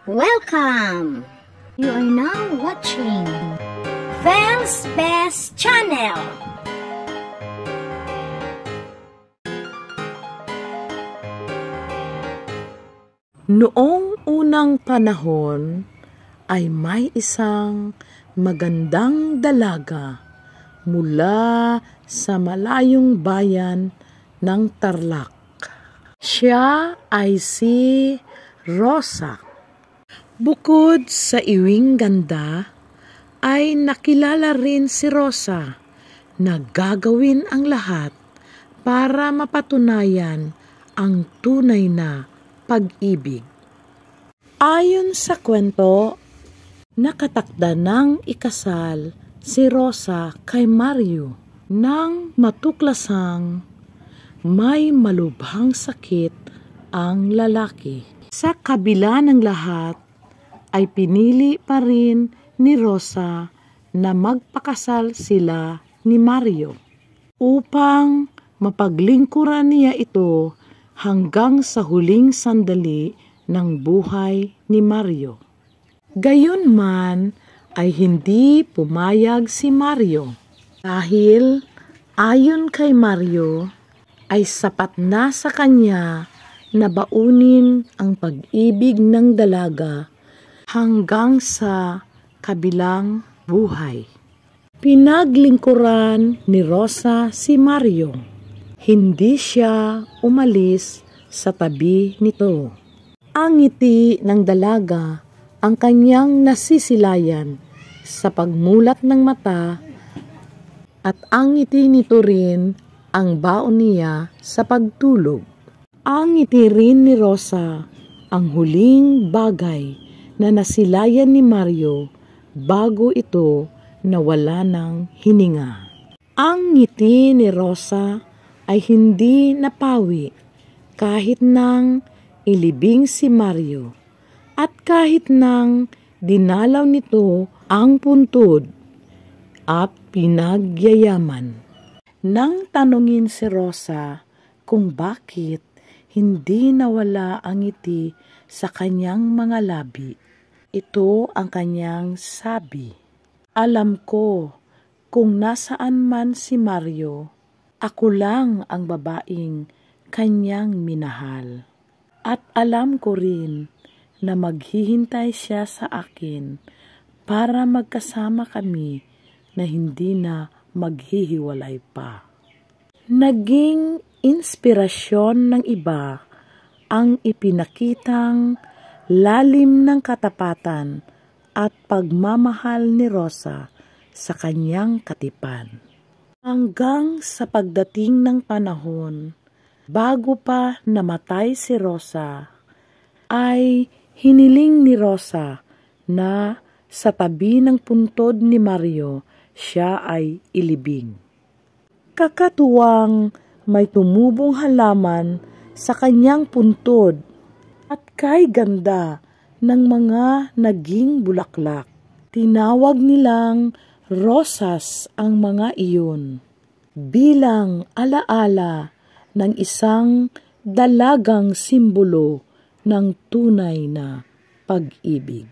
Welcome! You are now watching Vel's Best Channel. Noong unang panahon ay may isang magandang dalaga mula sa malayong bayan ng Tarlac. Siya ay si Rosa. Bukod sa iwing ganda, ay nakilala rin si Rosa na gagawin ang lahat para mapatunayan ang tunay na pag-ibig. Ayon sa kwento, nakatakda ng ikasal si Rosa kay Mario nang matuklasang may malubhang sakit ang lalaki. Sa kabila ng lahat, ay pinili pa rin ni Rosa na magpakasal sila ni Mario upang mapaglingkuran niya ito hanggang sa huling sandali ng buhay ni Mario. Gayunman ay hindi pumayag si Mario dahil ayon kay Mario ay sapat na sa kanya na baunin ang pag-ibig ng dalaga hanggang sa kabilang buhay. Pinaglingkuran ni Rosa si Mario. Hindi siya umalis sa tabi nito. Ang ngiti ng dalaga ang kanyang nasisilayan sa pagmulat ng mata at ang ngiti nito rin ang baon niya sa pagtulog. Ang ngiti rin ni Rosa ang huling bagay na nasilayan ni Mario bago ito nawala ng hininga. Ang ngiti ni Rosa ay hindi napawi kahit nang ilibing si Mario at kahit nang dinalaw nito ang puntod at pinagyayaman. Nang tanungin si Rosa kung bakit hindi nawala ang ngiti sa kanyang mga labi, ito ang kanyang sabi, "Alam ko kung nasaan man si Mario, ako lang ang babaeng kanyang minahal. At alam ko rin na maghihintay siya sa akin para magkasama kami na hindi na maghihiwalay pa." Naging inspirasyon ng iba ang ipinakitang lalim ng katapatan at pagmamahal ni Rosa sa kanyang katipan. Hanggang sa pagdating ng panahon, bago pa namatay si Rosa, ay hiniling ni Rosa na sa tabi ng puntod ni Mario siya ay ilibing. Kakatuwang may tumubong halaman sa kanyang puntod at kay ganda ng mga naging bulaklak. Tinawag nilang rosas ang mga iyon bilang alaala ng isang dalagang simbolo ng tunay na pag-ibig.